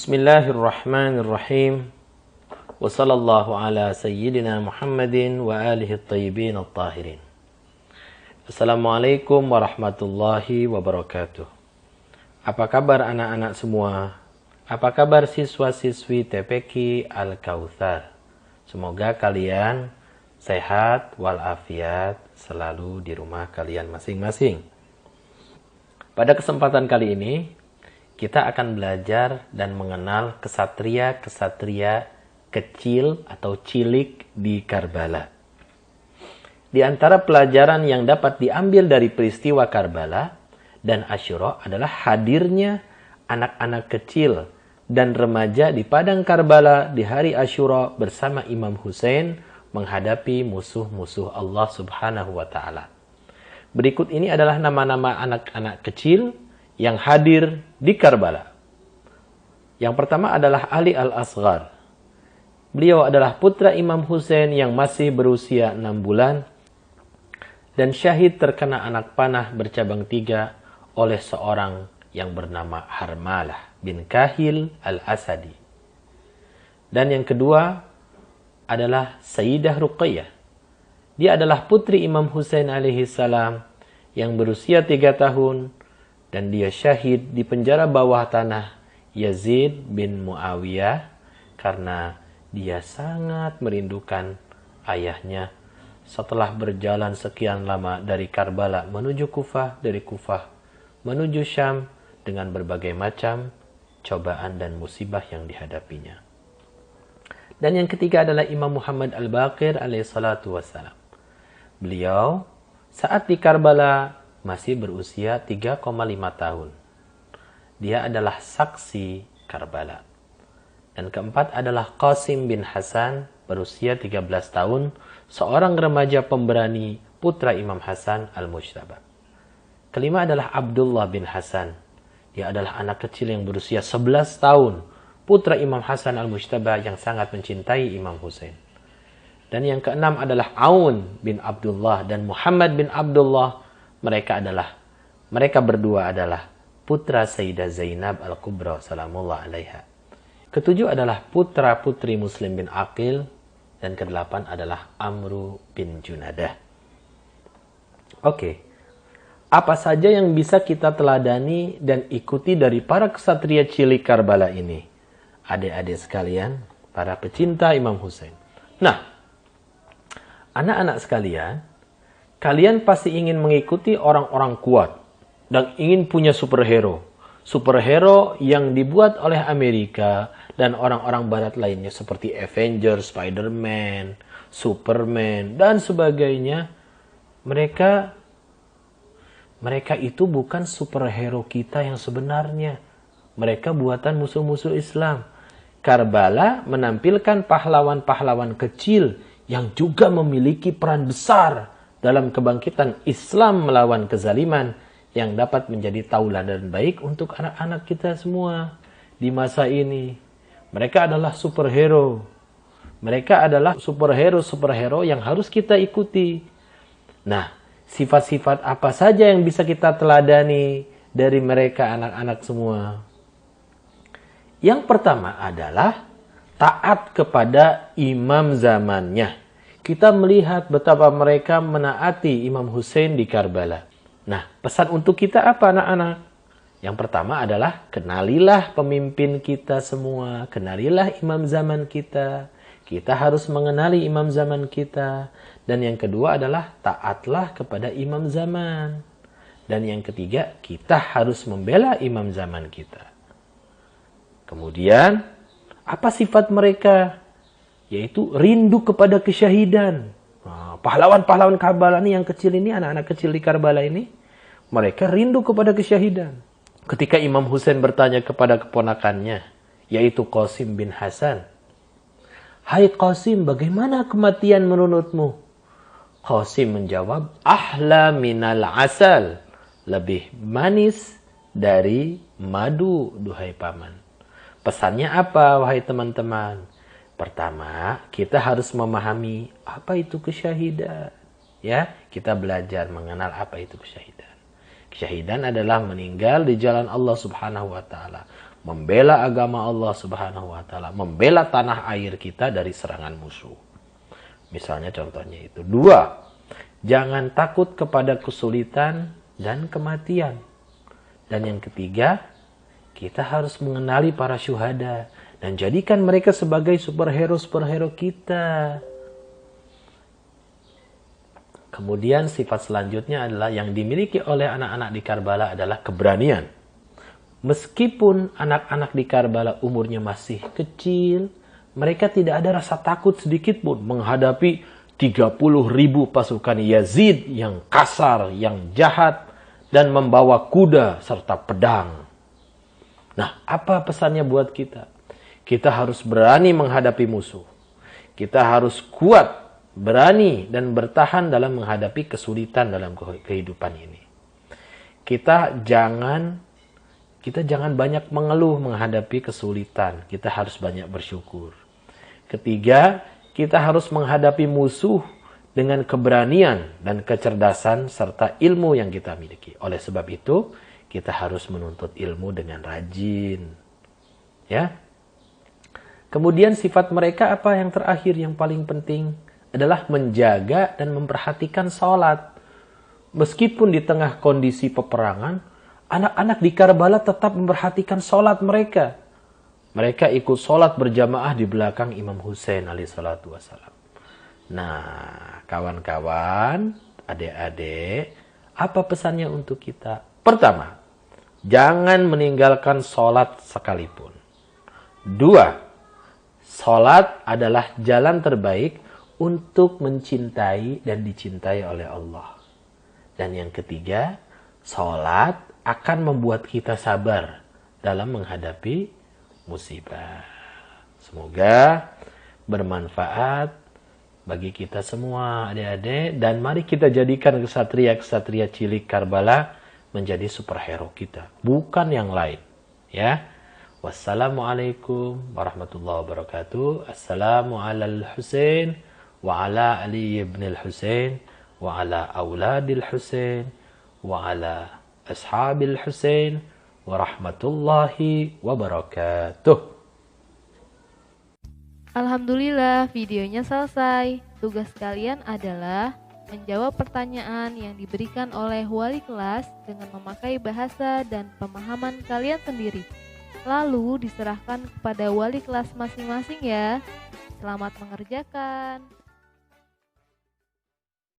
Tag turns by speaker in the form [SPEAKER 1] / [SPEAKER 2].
[SPEAKER 1] Bismillahirrahmanirrahim. Wa sallallahu ala sayyidina Muhammadin wa alihi at-tayyibin at-tahirin. Assalamualaikum warahmatullahi wabarakatuh. Apa kabar anak-anak semua? Apa kabar siswa-siswi TPQ Al-Kautsar? Semoga kalian sehat walafiat selalu di rumah kalian masing-masing. Pada kesempatan kali ini, kita akan belajar dan mengenal kesatria-kesatria kecil atau cilik di Karbala. Di antara pelajaran yang dapat diambil dari peristiwa Karbala dan Asyura adalah hadirnya anak-anak kecil dan remaja di padang Karbala di hari Asyura bersama Imam Husain menghadapi musuh-musuh Allah Subhanahu wa Ta'ala. Berikut ini adalah nama-nama anak-anak kecil yang hadir di Karbala. Yang pertama adalah Ali Al-Asghar. Beliau adalah putra Imam Husain yang masih berusia 6 bulan dan syahid terkena anak panah bercabang 3 oleh seorang yang bernama Harmalah bin Kahil Al-Asadi. Dan yang kedua adalah Sayyidah Ruqayyah. Dia adalah putri Imam Husain alaihi salam yang berusia 3 tahun dan dia syahid di penjara bawah tanah Yazid bin Muawiyah karena dia sangat merindukan ayahnya setelah berjalan sekian lama dari Karbala menuju Kufah, dari Kufah menuju Syam dengan berbagai macam cobaan dan musibah yang dihadapinya. Dan yang ketiga adalah Imam Muhammad Al-Baqir alaihi salatu wassalam. Beliau saat di Karbala masih berusia 3,5 tahun. Dia adalah saksi Karbala. Dan keempat adalah Qasim bin Hasan berusia 13 tahun, seorang remaja pemberani putra Imam Hasan Al-Mujtaba. Kelima adalah Abdullah bin Hasan. Dia adalah anak kecil yang berusia 11 tahun, putra Imam Hasan Al-Mujtaba yang sangat mencintai Imam Husain. Dan yang keenam adalah Aun bin Abdullah dan Muhammad bin Abdullah. Mereka berdua adalah putra Sayyidah Zainab Al-Kubra salamullah alaiha. Ketujuh adalah putra-putri Muslim bin Aqil dan kedelapan adalah Amru bin Junadah. Oke. Apa saja yang bisa kita teladani dan ikuti dari para kesatria cilik Karbala ini? Adik-adik sekalian, para pecinta Imam Husain. Nah, anak-anak sekalian, kalian pasti ingin mengikuti orang-orang kuat dan ingin punya superhero. Superhero yang dibuat oleh Amerika dan orang-orang barat lainnya seperti Avengers, Spider-Man, Superman, dan sebagainya. Mereka itu bukan superhero kita yang sebenarnya. Mereka buatan musuh-musuh Islam. Karbala menampilkan pahlawan-pahlawan kecil yang juga memiliki peran besar dalam kebangkitan Islam melawan kezaliman yang dapat menjadi tauladan baik untuk anak-anak kita semua di masa ini. Mereka adalah superhero. Mereka adalah superhero yang harus kita ikuti. Nah, sifat-sifat apa saja yang bisa kita teladani dari mereka anak-anak semua? Yang pertama adalah taat kepada imam zamannya. Kita melihat betapa mereka menaati Imam Husain di Karbala. Nah, pesan untuk kita apa anak-anak? Yang pertama adalah kenalilah pemimpin kita semua. Kenalilah imam zaman kita. Kita harus mengenali imam zaman kita. Dan yang kedua adalah taatlah kepada imam zaman. Dan yang ketiga, kita harus membela imam zaman kita. Kemudian, apa sifat mereka? Yaitu rindu kepada kesyahidan. Pahlawan-pahlawan Karbala ini yang kecil ini, anak-anak kecil di Karbala ini, mereka rindu kepada kesyahidan. Ketika Imam Husain bertanya kepada keponakannya, yaitu Qasim bin Hasan, "Hai Qasim, bagaimana kematian menurutmu?" Qasim menjawab, "Ahla minal asal." Lebih manis dari madu, duhai paman. Pesannya apa, wahai teman-teman? Pertama, kita harus memahami apa itu kesyahidan. Ya, kita belajar mengenal apa itu kesyahidan. Kesyahidan adalah meninggal di jalan Allah Subhanahu wa Ta'ala. membela agama Allah Subhanahu wa taala, membela tanah air kita dari serangan musuh. Misalnya contohnya itu. 2, jangan takut kepada kesulitan dan kematian. Dan yang ketiga, kita harus mengenali para syuhada dan jadikan mereka sebagai superhero kita. Kemudian sifat selanjutnya adalah yang dimiliki oleh anak-anak di Karbala adalah keberanian. Meskipun anak-anak di Karbala umurnya masih kecil, mereka tidak ada rasa takut sedikit pun menghadapi 30.000 pasukan Yazid yang kasar, yang jahat, dan membawa kuda serta pedang. Nah, apa pesannya buat kita? Kita harus berani menghadapi musuh. Kita harus kuat, berani, dan bertahan dalam menghadapi kesulitan dalam kehidupan ini. Kita jangan banyak mengeluh menghadapi kesulitan. Kita harus banyak bersyukur. Ketiga, kita harus menghadapi musuh dengan keberanian dan kecerdasan serta ilmu yang kita miliki. Oleh sebab itu, kita harus menuntut ilmu dengan rajin. Ya. Kemudian sifat mereka apa yang terakhir yang paling penting adalah menjaga dan memperhatikan sholat. Meskipun di tengah kondisi peperangan, anak-anak di Karbala tetap memperhatikan sholat mereka. Mereka ikut sholat berjamaah di belakang Imam Husain alaihissalatu wassalam. Nah, kawan-kawan, adik-adik, apa pesannya untuk kita? Pertama, jangan meninggalkan sholat sekalipun. 2, sholat adalah jalan terbaik untuk mencintai dan dicintai oleh Allah. Dan yang ketiga, sholat akan membuat kita sabar dalam menghadapi musibah. Semoga bermanfaat bagi kita semua adik-adik. Dan mari kita jadikan kesatria-kesatria cilik Karbala menjadi superhero kita. Bukan yang lain. Ya. Wassalamualaikum warahmatullahi wabarakatuh. Assalamu alal Husain wa ala Ali ibn al-Husain wa ala auladil Husain wa ala ashabil Husain warahmatullahi wabarakatuh.
[SPEAKER 2] Alhamdulillah, videonya selesai. Tugas kalian adalah menjawab pertanyaan yang diberikan oleh wali kelas dengan memakai bahasa dan pemahaman kalian sendiri. Lalu diserahkan kepada wali kelas masing-masing ya. Selamat mengerjakan.